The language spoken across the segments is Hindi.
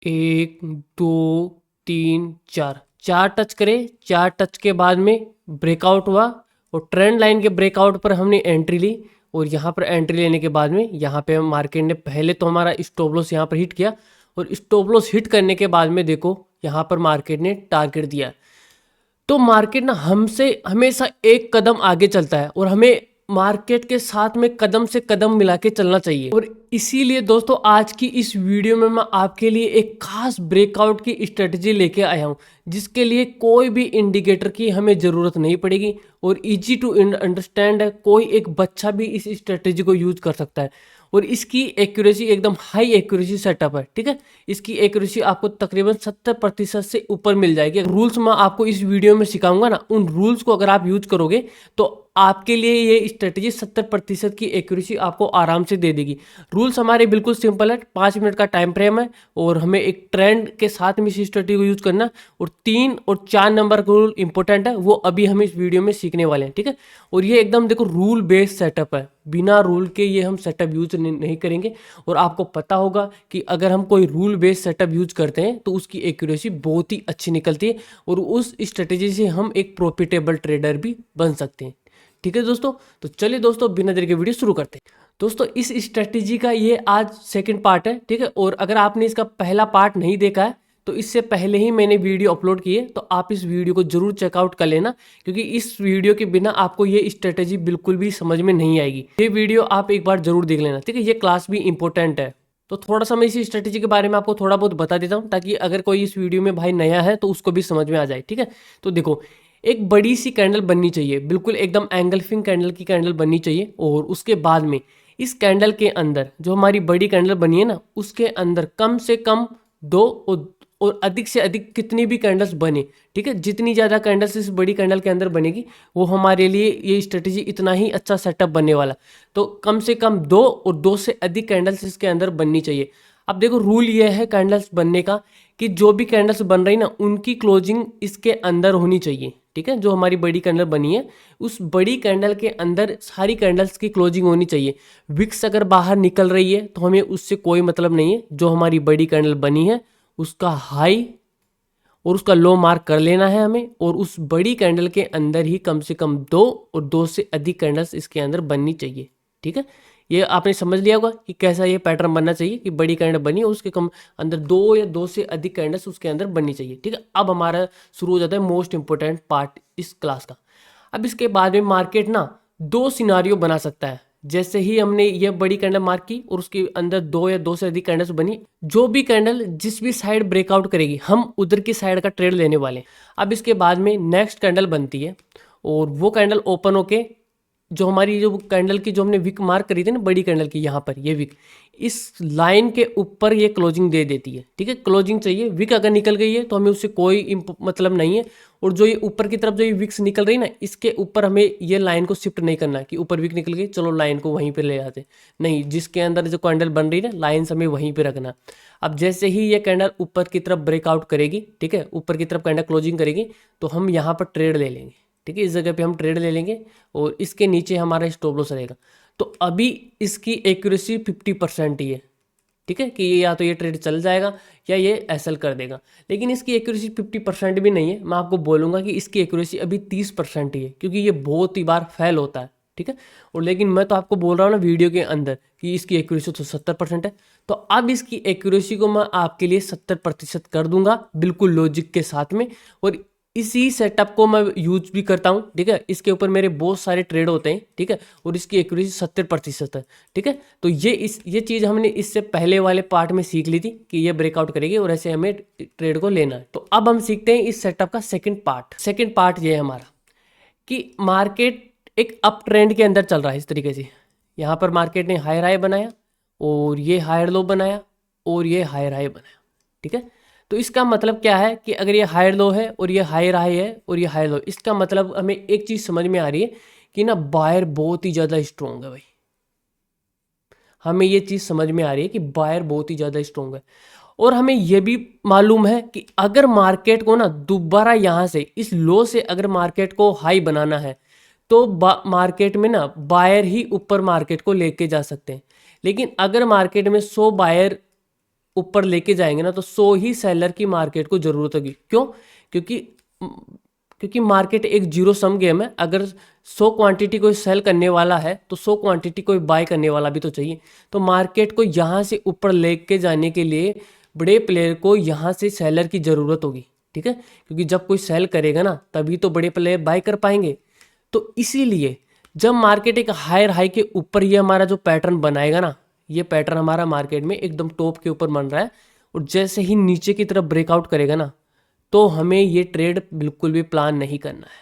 एक, दो, तीन, चार, चार टच करे। चार टच के बाद में ब्रेकआउट हुआ और ट्रेंड लाइन के ब्रेकआउट पर हमने एंट्री ली। और यहाँ पर एंट्री लेने के बाद में यहाँ पे मार्केट ने पहले तो हमारा स्टॉप लॉस यहाँ पर हिट किया और स्टॉप लॉस हिट करने के बाद में देखो यहाँ पर मार्केट ने टारगेट दिया। तो मार्केट ना हमसे हमेशा एक कदम आगे चलता है और हमें मार्केट के साथ में कदम से कदम मिला के चलना चाहिए। और इसीलिए दोस्तों आज की इस वीडियो में मैं आपके लिए एक खास ब्रेकआउट की स्ट्रेटजी लेके आया हूं, जिसके लिए कोई भी इंडिकेटर की हमें ज़रूरत नहीं पड़ेगी और इजी टू अंडरस्टैंड है। कोई एक बच्चा भी इस स्ट्रेटजी को यूज कर सकता है और इसकी एक्यूरेसी एकदम हाई एक्यूरेसी सेटअप है। ठीक है, इसकी एक्यूरेसी आपको तकरीबन 70% से ऊपर मिल जाएगी। रूल्स मैं आपको इस वीडियो में सिखाऊंगा ना, उन रूल्स को अगर आप यूज करोगे तो आपके लिए ये स्ट्रेटजी 70% की एक्यूरेसी आपको आराम से दे देगी। रूल्स हमारे बिल्कुल सिंपल है, 5 मिनट का टाइम फ्रेम है और हमें एक ट्रेंड के साथ में इस स्ट्रेटजी को यूज करना। और 3 और 4 नंबर का रूल इंपॉर्टेंट है, वो अभी हम इस वीडियो में सीखने वाले हैं। ठीक है, और ये एकदम देखो रूल बेस्ड सेटअप है, बिना रूल के ये हम सेटअप यूज नहीं करेंगे। और आपको पता होगा कि अगर हम कोई रूल बेस्ड सेटअप यूज करते हैं तो उसकी एक्यूरेसी बहुत ही अच्छी निकलती है और उस स्ट्रेटजी से हम एक प्रॉफिटेबल ट्रेडर भी बन सकते हैं। ठीक है दोस्तों, तो चलिए दोस्तों बिना देर के वीडियो शुरू करते हैं। दोस्तों इस स्ट्रेटजी का ये आज सेकंड पार्ट है। ठीक है, और अगर आपने इसका पहला पार्ट नहीं देखा है तो इससे पहले ही मैंने वीडियो अपलोड की है, तो आप इस वीडियो को जरूर चेकआउट कर लेना, क्योंकि इस वीडियो के बिना आपको ये स्ट्रेटजी बिल्कुल भी समझ में नहीं आएगी। ये वीडियो आप एक बार जरूर देख लेना। ठीक है, ये क्लास भी इंपॉर्टेंट है। तो थोड़ा सा मैं इसी स्ट्रेटजी के बारे में आपको थोड़ा बहुत बता देता हूँ, ताकि अगर कोई इस वीडियो में भाई नया है तो उसको भी समझ में आ जाए। ठीक है, तो देखो एक बड़ी सी कैंडल बननी चाहिए, बिल्कुल एकदम एंगल्फिंग कैंडल की कैंडल बननी चाहिए। और उसके बाद में इस कैंडल के अंदर जो हमारी बड़ी कैंडल बनी है ना, उसके अंदर कम से कम 2 और अधिक से अधिक कितनी भी कैंडल्स बने। ठीक है, जितनी ज़्यादा कैंडल्स इस बड़ी कैंडल के अंदर बनेगी वो हमारे लिए ये स्ट्रेटजी इतना ही अच्छा सेटअप बनने वाला। तो कम से कम 2 और 2 से अधिक कैंडल्स इसके अंदर बननी चाहिए। अब देखो रूल ये है कैंडल्स बनने का कि जो भी कैंडल्स बन रही ना उनकी क्लोजिंग इसके अंदर होनी चाहिए। ठीक है, जो हमारी बड़ी कैंडल बनी है उस बड़ी कैंडल के अंदर सारी कैंडल्स की क्लोजिंग होनी चाहिए। विक्स अगर बाहर निकल रही है तो हमें उससे कोई मतलब नहीं है। जो हमारी बड़ी कैंडल बनी है उसका हाई और उसका लो मार्क कर लेना है हमें, और उस बड़ी कैंडल के अंदर ही कम से कम 2 और 2 से अधिक कैंडल्स इसके अंदर बननी चाहिए। ठीक है, ये आपने समझ लिया होगा कि कैसा ये पैटर्न बनना चाहिए कि बड़ी कैंडल बनी और उसके कम अंदर 2 या 2 से अधिक कैंडल्स उसके अंदर बननी चाहिए। ठीक है, अब हमारा शुरू हो जाता है मोस्ट इंपोर्टेंट पार्ट इस क्लास का। अब इसके बाद में मार्केट ना 2 सिनारियो बना सकता है। जैसे ही हमने ये बड़ी कैंडल मार्क की और उसके अंदर 2 या 2 से अधिक कैंडल्स बनी, जो भी कैंडल जिस भी साइड ब्रेकआउट करेगी हम उधर की साइड का ट्रेड लेने वाले हैं। अब इसके बाद में नेक्स्ट कैंडल बनती है और वो कैंडल ओपन होके जो हमारी जो कैंडल की जो हमने विक मार्क करी थी ना बड़ी कैंडल की, यहाँ पर ये विक इस लाइन के ऊपर ये क्लोजिंग दे देती है। ठीक है, क्लोजिंग चाहिए। विक अगर निकल गई है तो हमें उससे कोई मतलब नहीं है। और जो ये ऊपर की तरफ जो ये विक्स निकल रही है ना, इसके ऊपर हमें ये लाइन को शिफ्ट नहीं करना कि ऊपर विक निकल गई चलो लाइन को वहीं पे ले आते, नहीं, जिसके अंदर जो कैंडल बन रही है ना लाइन हमें वहीं पे रखना। अब जैसे ही ये कैंडल ऊपर की तरफ ब्रेकआउट करेगी, ठीक है, ऊपर की तरफ कैंडल क्लोजिंग करेगी तो हम यहाँ पर ट्रेड ले लेंगे। ठीक है, इस जगह पे हम ट्रेड ले लेंगे और इसके नीचे हमारा स्टॉप लॉस रहेगा। तो अभी इसकी एक्यूरेसी 50% ही है। ठीक है, कि या तो ये ट्रेड चल जाएगा या ये एसएल कर देगा, लेकिन इसकी एक्यूरेसी 50% भी नहीं है। मैं आपको बोलूँगा कि इसकी एक्यूरेसी अभी 30% ही है, क्योंकि ये बहुत ही बार फेल होता है। ठीक है, और लेकिन मैं तो आपको बोल रहा हूँ ना वीडियो के अंदर कि इसकी एक्यूरेसी तो 70% है। तो अब इसकी एक्यूरेसी को मैं आपके लिए 70% कर दूंगा बिल्कुल लॉजिक के साथ में, और इसी सेटअप को मैं यूज भी करता हूँ। ठीक है, इसके ऊपर मेरे बहुत सारे ट्रेड होते हैं। ठीक है, और इसकी एक्यूरेसी 70% है। ठीक है, तो ये चीज़ हमने इससे पहले वाले पार्ट में सीख ली थी कि ये ब्रेकआउट करेगी और ऐसे हमें ट्रेड को लेना है। तो अब हम सीखते हैं इस सेटअप का सेकंड पार्ट। सेकंड पार्ट ये है हमारा कि मार्केट एक अप ट्रेंड के अंदर चल रहा है। इस तरीके से यहाँ पर मार्केट ने हायर हाई बनाया और ये हायर लो बनाया और ये हायर हाई बनाया। ठीक है, तो इसका मतलब क्या है कि अगर ये हायर लो है और ये हायर हाई है और ये हायर लो, इसका मतलब हमें एक चीज़ समझ में आ रही है कि ना बायर बहुत ही ज़्यादा स्ट्रॉन्ग है भाई। हमें ये चीज़ समझ में आ रही है कि बायर बहुत ही ज़्यादा स्ट्रॉन्ग है। और हमें यह भी मालूम है कि अगर मार्केट को ना दोबारा यहाँ से इस लो से अगर मार्केट को हाई बनाना है तो मार्केट में ना बायर ही ऊपर मार्केट को लेके जा सकते हैं। लेकिन अगर मार्केट में 100 बायर ऊपर लेके जाएंगे ना तो 100 ही सेलर की मार्केट को जरूरत होगी। क्यों? क्योंकि क्योंकि मार्केट एक जीरो सम गेम है। अगर 100 क्वांटिटी कोई सेल करने वाला है तो 100 क्वांटिटी कोई बाय करने वाला भी तो चाहिए। तो मार्केट को यहाँ से ऊपर लेके जाने के लिए बड़े प्लेयर को यहाँ से सेलर की ज़रूरत होगी, ठीक है, क्योंकि जब कोई सेल करेगा ना तभी तो बड़े प्लेयर बाय कर पाएंगे। तो इसीलिए जब मार्केट एक हायर हाई के ऊपर ये हमारा जो पैटर्न बनाएगा ना, ये पैटर्न हमारा मार्केट में एकदम टॉप के ऊपर बन रहा है, और जैसे ही नीचे की तरफ ब्रेकआउट करेगा ना तो हमें ये ट्रेड बिल्कुल भी प्लान नहीं करना है,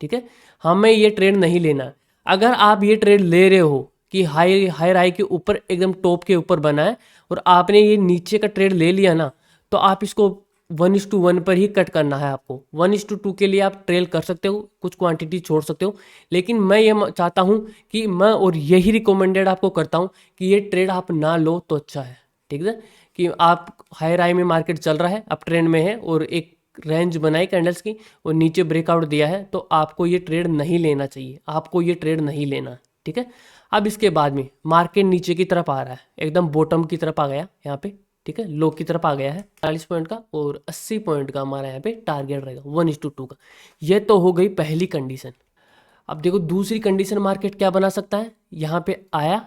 ठीक है, हमें ये ट्रेड नहीं लेना है। अगर आप ये ट्रेड ले रहे हो कि हाई हाई के ऊपर एकदम टॉप के ऊपर बना है और आपने ये नीचे का ट्रेड ले लिया ना, तो आप इसको 1:1 पर ही कट करना है आपको। 1:2 के लिए आप ट्रेल कर सकते हो, कुछ क्वांटिटी छोड़ सकते हो, लेकिन मैं ये चाहता हूँ कि मैं और यही रिकमेंडेड आपको करता हूँ कि ये ट्रेड आप ना लो तो अच्छा है, ठीक है, कि आप हायर हाई में मार्केट चल रहा है, अप ट्रेंड में है और एक रेंज बनाई कैंडल्स की और नीचे ब्रेकआउट दिया है, तो आपको ये ट्रेड नहीं लेना चाहिए, आपको ये ट्रेड नहीं लेना, ठीक है। अब इसके बाद में मार्केट नीचे की तरफ आ रहा है, एकदम बॉटम की तरफ आ गया यहाँ पे, ठीक है, लो की तरफ आ गया है 40 पॉइंट का, और 80 पॉइंट का हमारा यहाँ पे टारगेट रहेगा 1:2 का। ये तो हो गई पहली कंडीशन। अब देखो दूसरी कंडीशन मार्केट क्या बना सकता है, यहाँ पे आया,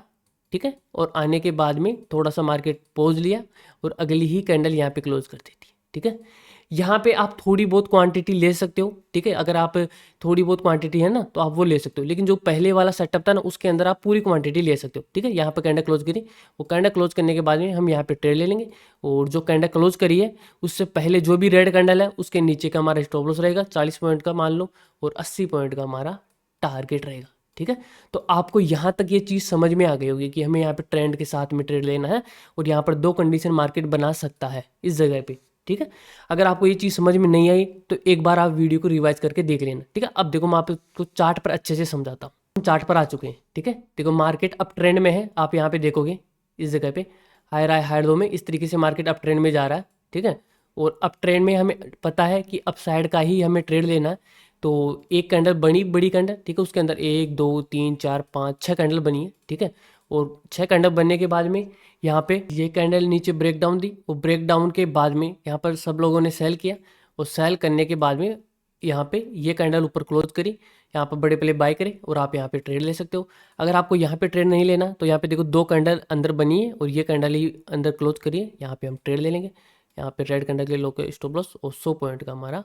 ठीक है, और आने के बाद में थोड़ा सा मार्केट पॉज लिया और अगली ही कैंडल यहाँ पे क्लोज कर देती है, ठीक है। यहाँ पे आप थोड़ी बहुत क्वांटिटी ले सकते हो, ठीक है, अगर आप थोड़ी बहुत क्वांटिटी है ना तो आप वो ले सकते हो, लेकिन जो पहले वाला सेटअप था ना उसके अंदर आप पूरी क्वांटिटी ले सकते हो, ठीक है। यहाँ पे कैंडल क्लोज करी, वो कैंडल क्लोज करने के बाद में हम यहाँ पे ट्रेड ले लेंगे, और जो कैंडल क्लोज करी है उससे पहले जो भी रेड कैंडल है उसके नीचे का हमारा स्टॉप लॉस रहेगा 40 पॉइंट का मान लो, और 80 पॉइंट का हमारा टारगेट रहेगा, ठीक है। तो आपको यहाँ तक ये चीज़ समझ में आ गई होगी कि हमें यहाँ पे ट्रेंड के साथ में ट्रेड लेना है, और यहाँ पर दो कंडीशन मार्केट बना सकता है इस जगह पे, ठीक है। अगर आपको ये चीज़ समझ में नहीं आई तो एक बार आप वीडियो को रिवाइज करके देख लेना, ठीक है। अब देखो मैं आपको चार्ट पर अच्छे से समझाता हूँ। हम चार्ट पर आ चुके हैं, ठीक है। देखो मार्केट अप ट्रेंड में है, आप यहाँ पे देखोगे इस जगह पे हायर लो में इस तरीके से मार्केट अप ट्रेंड में जा रहा है, ठीक है। और अप ट्रेंड में हमें पता है कि अप साइड का ही हमें ट्रेड लेना है। तो एक कैंडल बनी, बड़ी कैंडल, ठीक है, उसके अंदर 1 2 3 4 5 6 कैंडल बनी है, ठीक है। और 6 कैंडल बनने के बाद में यहाँ पे ये कैंडल नीचे ब्रेक डाउन दी, वो ब्रेक डाउन के बाद में यहाँ पर सब लोगों ने सेल किया, और सेल करने के बाद में यहाँ पे ये कैंडल ऊपर क्लोज करी, यहाँ पर बड़े पहले बाय करे और आप यहाँ पे ट्रेड ले सकते हो। अगर आपको यहाँ पे ट्रेड नहीं लेना तो यहाँ पे देखो 2 कैंडल अंदर बनी है और ये कैंडल ही अंदर क्लोज करिए, यहाँ पे हम ट्रेड ले लेंगे। यहाँ पे रेड कैंडल के लो के स्टॉप लॉस और 100 पॉइंट का हमारा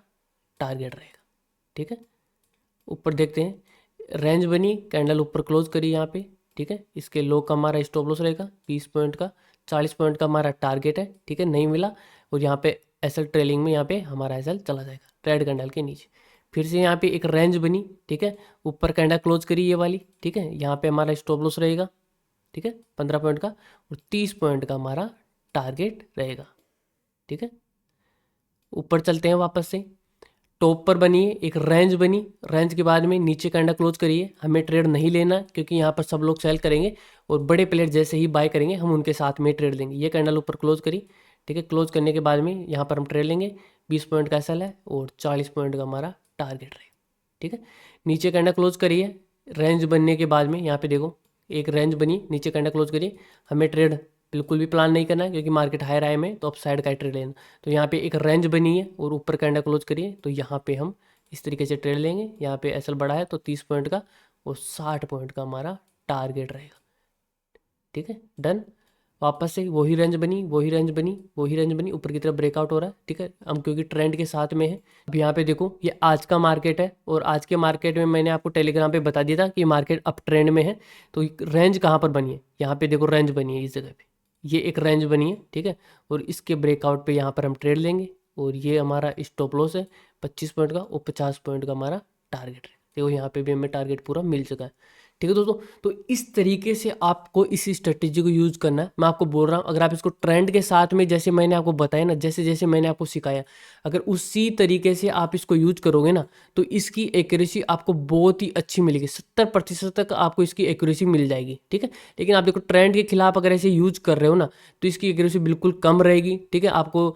टारगेट रहेगा, ठीक है। ऊपर देखते हैं रेंज बनी, कैंडल ऊपर क्लोज करी यहाँ पे, ठीक है। इसके लो का हमारा स्टॉप लॉस रहेगा 20 पॉइंट का, 40 पॉइंट का हमारा टारगेट है, ठीक है, नहीं मिला, और यहाँ पे एसएल ट्रेलिंग में यहाँ पे हमारा एसएल चला जाएगा रेड कैंडल के नीचे। फिर से यहाँ पे एक रेंज बनी, ठीक है, ऊपर कैंडल क्लोज करी ये वाली, ठीक है, यहाँ पे हमारा स्टॉप लॉस रहेगा, ठीक है, 15 पॉइंट का, और 30 पॉइंट का हमारा टारगेट रहेगा, ठीक है। ऊपर चलते हैं वापस से, टॉप पर बनी है एक रेंज बनी, रेंज के बाद में नीचे कैंडल क्लोज करिए, हमें ट्रेड नहीं लेना क्योंकि यहाँ पर सब लोग सेल करेंगे और बड़े प्लेयर जैसे ही बाय करेंगे हम उनके साथ में ट्रेड लेंगे। ये कैंडल ऊपर क्लोज करी, ठीक है, क्लोज करने के बाद में यहाँ पर हम ट्रेड लेंगे, 20 पॉइंट का सेल है और 40 पॉइंट का हमारा टारगेट रहेगा, ठीक है। नीचे कैंडल क्लोज करिए, रेंज बनने के बाद में यहाँ पे देखो एक रेंज बनी, नीचे कैंडल क्लोज करिए, हमें ट्रेड बिल्कुल भी प्लान नहीं करना है क्योंकि मार्केट हायर आए में तो अप साइड का ट्रेड लेना। तो यहाँ पे एक रेंज बनी है और ऊपर कैंडल क्लोज करिए, तो यहाँ पे हम इस तरीके से ट्रेड लेंगे। यहाँ पे एसएल बढ़ा है तो 30 पॉइंट का और 60 पॉइंट का हमारा टारगेट रहेगा, ठीक है, डन। वापस से वही रेंज बनी, वही रेंज बनी, वही रेंज बनी, ऊपर की तरफ ब्रेकआउट हो रहा है, ठीक है, हम क्योंकि ट्रेंड के साथ में है। अब यहाँ पे देखो ये आज का मार्केट है और आज के मार्केट में मैंने आपको टेलीग्राम पे बता दिया था कि मार्केट अप ट्रेंड में है। तो रेंज कहाँ पर बनी है, यहाँ पे देखो रेंज बनी है इस जगह पे, ये एक रेंज बनी है, ठीक है, और इसके ब्रेकआउट पे यहाँ पर हम ट्रेड लेंगे और ये हमारा स्टॉप लॉस है 25 पॉइंट का और 50 पॉइंट का हमारा टारगेट है। देखो यहाँ पे भी हमें टारगेट पूरा मिल चुका है, ठीक है दोस्तों। तो इस तरीके से आपको इसी स्ट्रेटेजी को यूज़ करना है। मैं आपको बोल रहा हूँ अगर आप इसको ट्रेंड के साथ में जैसे मैंने आपको बताया ना, जैसे जैसे मैंने आपको सिखाया, अगर उसी तरीके से आप इसको यूज करोगे ना तो इसकी एक्यूरेसी आपको बहुत ही अच्छी मिलेगी, 70% तक आपको इसकी एक्यूरेसी मिल जाएगी, ठीक है। लेकिन आप देखो ट्रेंड के खिलाफ अगर ऐसे यूज कर रहे हो ना तो इसकी एक्यूरेसी बिल्कुल कम रहेगी, ठीक है। आपको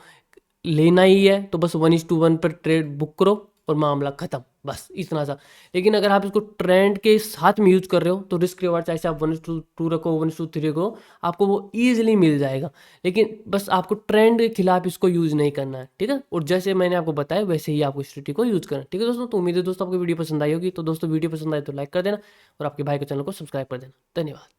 लेना ही है तो बस 1:1 पर ट्रेड बुक करो, और मामला खत्म, बस इतना सा। लेकिन अगर आप इसको ट्रेंड के साथ में यूज कर रहे हो तो रिस्क रिवार्ड चाहे आप 1:2 रखो, 1:3 रखो, आपको वो ईजिली मिल जाएगा। लेकिन बस आपको ट्रेंड के खिलाफ इसको यूज नहीं करना है, ठीक है। और जैसे मैंने आपको बताया वैसे ही आपको स्ट्रेटेजी को यूज करना है, ठीक है दोस्तों। तो उम्मीद है दोस्तों आपको वीडियो पसंद आई होगी। तो दोस्तों वीडियो पसंद आए तो लाइक कर देना और आपके भाई के चैनल को सब्सक्राइब कर देना। धन्यवाद।